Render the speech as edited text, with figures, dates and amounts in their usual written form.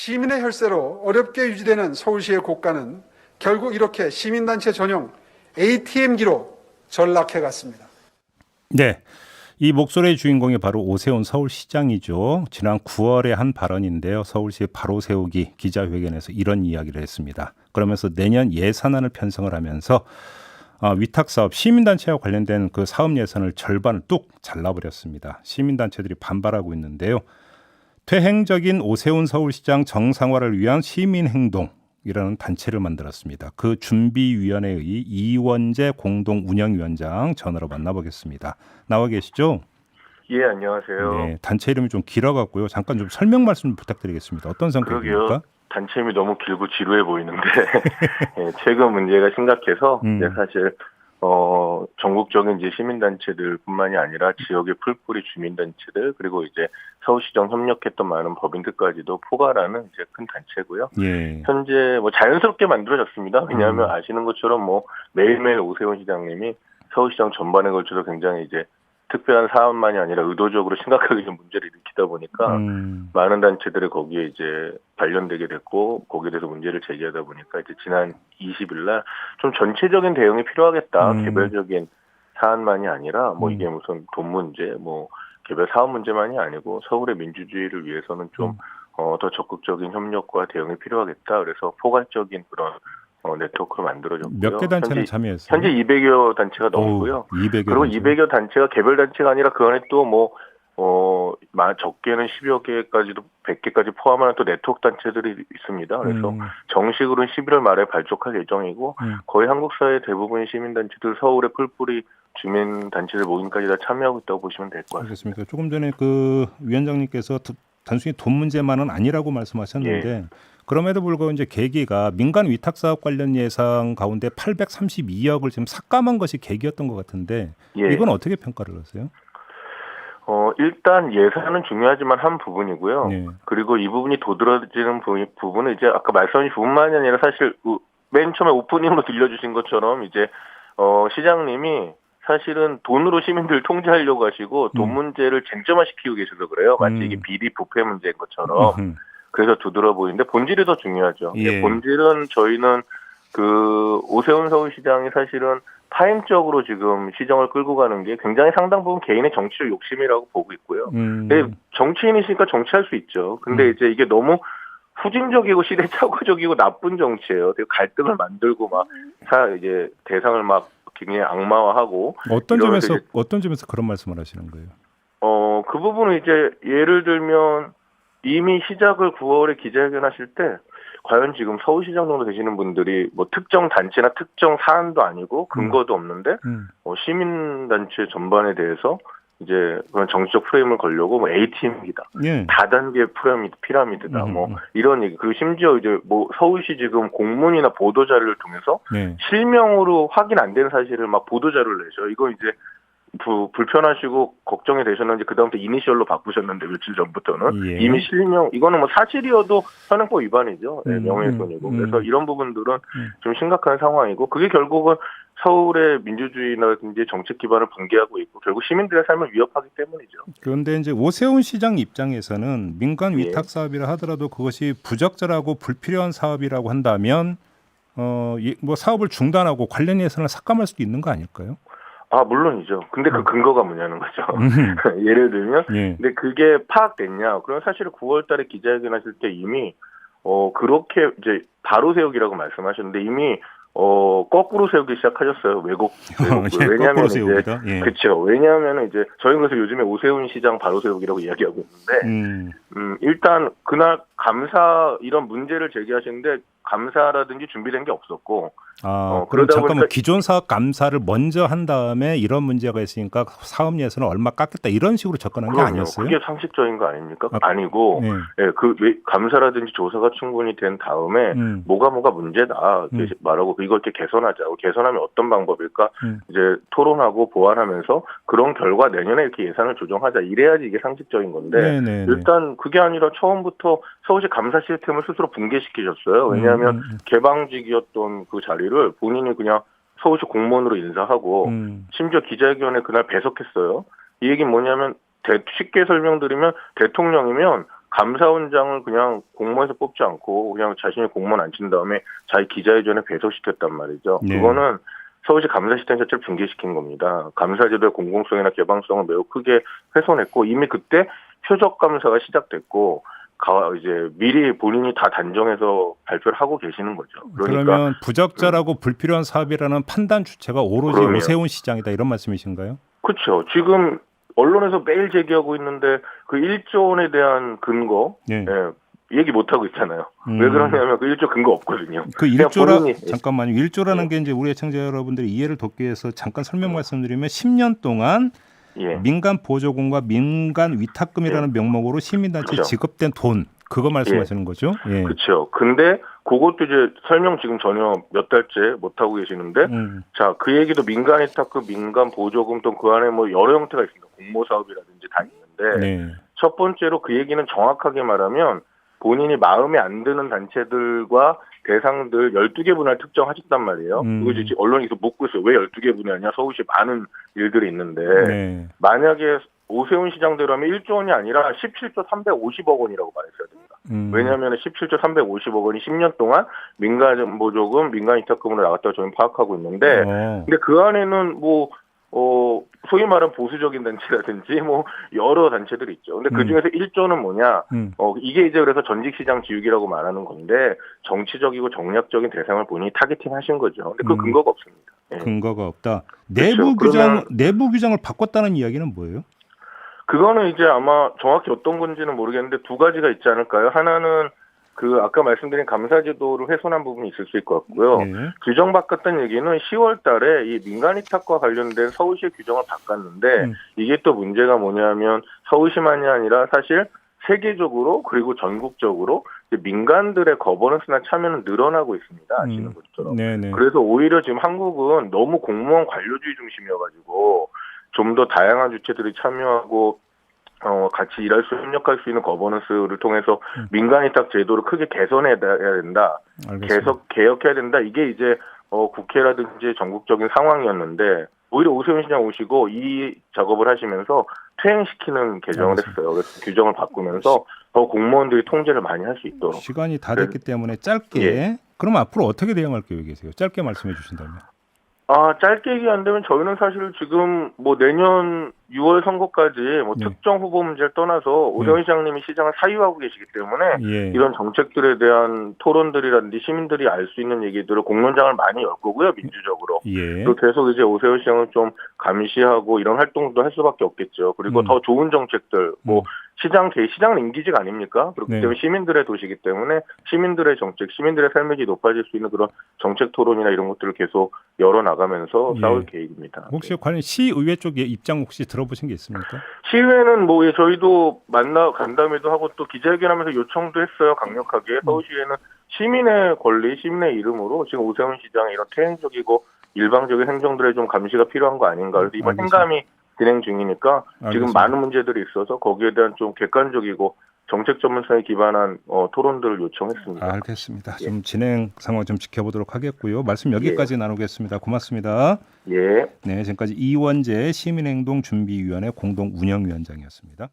시민의 혈세로 어렵게 유지되는 서울시의 고가는 결국 이렇게 시민단체 전용 ATM기로 전락해 갔습니다. 네. 이 목소리의 주인공이 바로 오세훈 서울시장이죠. 지난 9월에 한 발언인데요. 서울시 바로 세우기 기자회견에서 이런 이야기를 했습니다. 그러면서 내년 예산안을 편성을 하면서 위탁사업 시민단체와 관련된 그 사업 예산을 절반을 뚝 잘라버렸습니다. 시민단체들이 반발하고 있는데요. 퇴행적인 오세훈 서울시장 정상화를 위한 시민행동이라는 단체를 만들었습니다. 그 준비위원회의 이원재 공동운영위원장 전화로 만나보겠습니다. 나와 계시죠? 예, 안녕하세요. 네, 단체 이름이 좀 길어갖고요. 잠깐 좀 설명 말씀 부탁드리겠습니다. 어떤 성격입니까? 그러게요. 단체 이름이 너무 길고 지루해 보이는데 예, 최근 문제가 심각해서 이제 사실 전국적인 이제 시민단체들뿐만이 아니라 지역의 풀뿌리 주민단체들 그리고 이제 서울시정 협력했던 많은 법인들까지도 포괄하는 이제 큰 단체고요. 예. 현재 뭐 자연스럽게 만들어졌습니다. 왜냐하면 아시는 것처럼 뭐 매일매일 오세훈 시장님이 서울시장 전반에 걸쳐서 굉장히 이제 특별한 사업만이 아니라 의도적으로 심각하게 좀 문제를 일으키다 보니까 많은 단체들이 거기에 이제 관련되게 됐고 거기에 대해서 문제를 제기하다 보니까 이제 지난 20일 날 좀 전체적인 대응이 필요하겠다. 개별적인 사안만이 아니라 뭐 이게 무슨 돈 문제, 뭐 개별 사업 문제만이 아니고 서울의 민주주의를 위해서는 좀 더 적극적인 협력과 대응이 필요하겠다. 그래서 포괄적인 그런 네트워크를 만들어졌고요. 몇 개 단체는 참여했어요? 현재 200여 단체가 넘고요. 200여 그리고 단체. 200여 단체가 개별 단체가 아니라 그 안에 또 뭐 적게는 10여 개까지도 100개까지 포함하는 또 네트워크 단체들이 있습니다. 그래서 정식으로는 11월 말에 발족할 예정이고 거의 한국 사회 대부분의 시민단체들 서울의 풀뿌리 주민단체들 모임까지 다 참여하고 있다고 보시면 될 것 같습니다. 알겠습니다. 조금 전에 그 위원장님께서 단순히 돈 문제만은 아니라고 말씀하셨는데 예. 그럼에도 불구하고 이제 계기가 민간 위탁 사업 관련 예산 가운데 832억을 지금 삭감한 것이 계기였던 것 같은데 예. 이건 어떻게 평가를 하세요? 일단 예산은 중요하지만 한 부분이고요. 네. 그리고 이 부분이 도드라지는 부분은 이제 아까 말씀하신 부분만이 아니라 사실 맨 처음에 오프닝으로 들려주신 것처럼 이제 시장님이 사실은 돈으로 시민들 통제하려고 하시고 돈 문제를 쟁점화시키고 계셔서 그래요. 마치 이게 비리 부패 문제인 것처럼. 그래서 두드러 보이는데 본질이 더 중요하죠. 예. 본질은 저희는 그 오세훈 서울시장이 사실은 파행적으로 지금 시정을 끌고 가는 게 굉장히 상당 부분 개인의 정치적 욕심이라고 보고 있고요. 근데 정치인이시니까 정치할 수 있죠. 근데 이제 이게 너무 후진적이고 시대착오적이고 나쁜 정치예요. 되게 갈등을 만들고 막 이제 대상을 막 굉장히 악마화하고 어떤 점에서 그런 말씀을 하시는 거예요? 그 부분은 이제 예를 들면 이미 시작을 9월에 기자회견 하실 때 과연 지금 서울시장 정도 되시는 분들이 뭐 특정 단체나 특정 사안도 아니고 근거도 없는데 시민단체 전반에 대해서 이제 그런 정치적 프레임을 걸려고 뭐 A팀이다. 예. 다단계 피라미드다. 뭐 이런 얘기. 그리고 심지어 이제 뭐 서울시 지금 공문이나 보도 자료를 통해서 네. 실명으로 확인 안 된 사실을 막 보도 자료를 내죠. 이거 이제 불편하시고 걱정이 되셨는지 그다음부터 이니셜로 바꾸셨는데 며칠 전부터는 예. 이미 실명 이거는 뭐 사실이어도 현행법 위반이죠. 네, 명예훼손이고 그래서 이런 부분들은 좀 심각한 상황이고 그게 결국은 서울의 민주주의라든지 정책 기반을 붕괴하고 있고 결국 시민들의 삶을 위협하기 때문이죠. 그런데 이제 오세훈 시장 입장에서는 민간 예. 위탁 사업이라 하더라도 그것이 부적절하고 불필요한 사업이라고 한다면 뭐 사업을 중단하고 관련 예산을 삭감할 수도 있는 거 아닐까요? 물론이죠. 근데 그 근거가 뭐냐는 거죠. 예를 들면, 예. 근데 그게 파악됐냐? 그럼 사실 9월 달에 기자회견 하실 때 이미, 그렇게 이제 바로 세우기라고 말씀하셨는데 이미, 거꾸로 세우기 시작하셨어요. 예, 왜냐하면 거꾸로 이제, 세우기다. 예. 그쵸. 왜냐하면 이제, 저희는 그래서 요즘에 오세훈 시장 바로 세우기라고 이야기하고 있는데, 일단 그날 이런 문제를 제기하시는데, 감사라든지 준비된 게 없었고, 그럼 잠깐만 기존 사업 감사를 먼저 한 다음에 이런 문제가 있으니까 사업 예산을 얼마 깎겠다 이런 식으로 접근한 게 아니었어요? 그게 상식적인 거 아닙니까? 아니고 감사라든지 조사가 충분히 된 다음에 뭐가 문제다 이렇게 말하고 이걸 이렇게 개선하자. 개선하면 어떤 방법일까? 이제 토론하고 보완하면서 그런 결과 내년에 이렇게 예산을 조정하자. 이래야지 이게 상식적인 건데 일단 그게 아니라 처음부터 서울시 감사 시스템을 스스로 붕괴시키셨어요. 왜냐하면 개방직이었던 그 자리를 본인이 그냥 서울시 공무원으로 인사하고 심지어 기자회견에 그날 배석했어요. 이 얘기는 뭐냐면 쉽게 설명드리면 대통령이면 감사원장을 그냥 공모해서 뽑지 않고 그냥 자신이 공무원 앉힌 다음에 자기 기자회견에 배석시켰단 말이죠. 네. 그거는 서울시 감사 시스템 자체를 붕괴시킨 겁니다. 감사제도의 공공성이나 개방성을 매우 크게 훼손했고 이미 그때 표적 감사가 시작됐고 이제 미리 본인이 다 단정해서 발표를 하고 계시는 거죠. 그러면 부적절하고 불필요한 사업이라는 판단 주체가 오로지 그러네요. 오세훈 시장이다 이런 말씀이신가요? 그렇죠. 지금 언론에서 매일 제기하고 있는데 그 1조 원에 대한 근거 네. 얘기 못 하고 있잖아요. 왜 그러냐면 그 1조 근거 없거든요. 그 그냥 1조라 본인이 잠깐만요. 1조라는 예. 게 이제 우리 애청자 여러분들이 이해를 돕기 위해서 잠깐 설명 말씀드리면 10년 동안 예. 민간 보조금과 민간 위탁금이라는 명목으로 시민단체에 그렇죠. 지급된 돈 그거 말씀하시는 거죠? 예. 그렇죠. 근데 그것도 이제 설명 지금 전혀 몇 달째 못 하고 계시는데 자, 그 얘기도 민간 위탁금, 민간 보조금 또 그 안에 뭐 여러 형태가 있습니다. 공모 사업이라든지 다 있는데 네. 첫 번째로 그 얘기는 정확하게 말하면 본인이 마음에 안 드는 단체들과 대상들 12개 분야를 특정하셨단 말이에요. 그거 이제 언론이 계속 묻고 있어요. 왜 12개 분야냐? 서울시 많은 일들이 있는데 네. 만약에 오세훈 시장대로 하면 1조 원이 아니라 17조 350억 원이라고 말했어야 됩니다. 왜냐하면 17조 350억 원이 10년 동안 민간 보조금, 민간 위탁금으로 나갔다고 저희는 파악하고 있는데 근데 그 안에는 뭐 소위 말하는 보수적인 단체라든지 뭐 여러 단체들이 있죠. 근데 그 중에서 1조는 뭐냐? 이게 이제 그래서 전직시장 지우기라고 말하는 건데 정치적이고 정략적인 대상을 본인이 타겟팅하신 거죠. 근데 그 근거가 없습니다. 예. 근거가 없다. 그렇죠. 내부 규정을 바꿨다는 이야기는 뭐예요? 그거는 이제 아마 정확히 어떤 건지는 모르겠는데 두 가지가 있지 않을까요? 하나는 그 아까 말씀드린 감사제도를 훼손한 부분이 있을 수 있을 것 같고요. 네. 규정 바꿨다는 얘기는 10월 달에 이 민간 위탁과 관련된 서울시의 규정을 바꿨는데 이게 또 문제가 뭐냐면 서울시만이 아니라 사실 세계적으로 그리고 전국적으로 민간들의 거버넌스나 참여는 늘어나고 있습니다. 아시는 것처럼. 네네. 그래서 오히려 지금 한국은 너무 공무원 관료주의 중심이어가지고 좀 더 다양한 주체들이 참여하고 같이 일할 수 협력할 수 있는 거버넌스를 통해서 민간 위탁 제도를 크게 개선해야 된다. 알겠습니다. 개혁해야 된다. 이게 이제 국회라든지 전국적인 상황이었는데 오히려 오세훈 시장 오시고 이 작업을 하시면서 퇴행시키는 개정을 했어요. 그래서 규정을 바꾸면서 더 공무원들이 통제를 많이 할 수 있도록. 시간이 다 됐기 때문에 짧게. 예. 그럼 앞으로 어떻게 대응할 계획이세요? 짧게 말씀해 주신다면. 짧게 얘기 안 되면 저희는 사실 지금 뭐 내년 6월 선거까지 뭐 네. 특정 후보 문제를 떠나서 오세훈 시장님이 시장을 사유하고 계시기 때문에 예. 이런 정책들에 대한 토론들이라든지 시민들이 알 수 있는 얘기들을 공론장을 많이 열 거고요, 민주적으로. 예. 그리고 계속 이제 오세훈 시장을 좀 감시하고 이런 활동도 할 수밖에 없겠죠. 그리고 더 좋은 정책들, 뭐 시장은 임기직 아닙니까? 그렇기 네. 때문에 시민들의 도시이기 때문에 시민들의 정책, 시민들의 삶의 질 높아질 수 있는 그런 정책 토론이나 이런 것들을 계속 열어나가면서 예. 싸울 계획입니다. 혹시 관련 시의회 쪽의 입장 혹시 들어보신 게 있습니까? 시의회는 뭐 저희도 간담회도 하고 또 기자회견하면서 요청도 했어요. 강력하게. 서울시에는 시민의 권리, 시민의 이름으로 지금 오세훈 시장의 이런 퇴행적이고 일방적인 행정들에 좀 감시가 필요한 거 아닌가. 그래서 이번 알겠습니다. 행감이 진행 중이니까 지금 알겠습니다. 많은 문제들이 있어서 거기에 대한 좀 객관적이고 정책 전문성에 기반한 토론들을 요청했습니다. 알겠습니다. 좀 진행 상황 좀 지켜보도록 하겠고요. 말씀 여기까지 나누겠습니다. 고맙습니다. 예. 네, 지금까지 이원재 시민행동준비위원회 공동운영위원장이었습니다.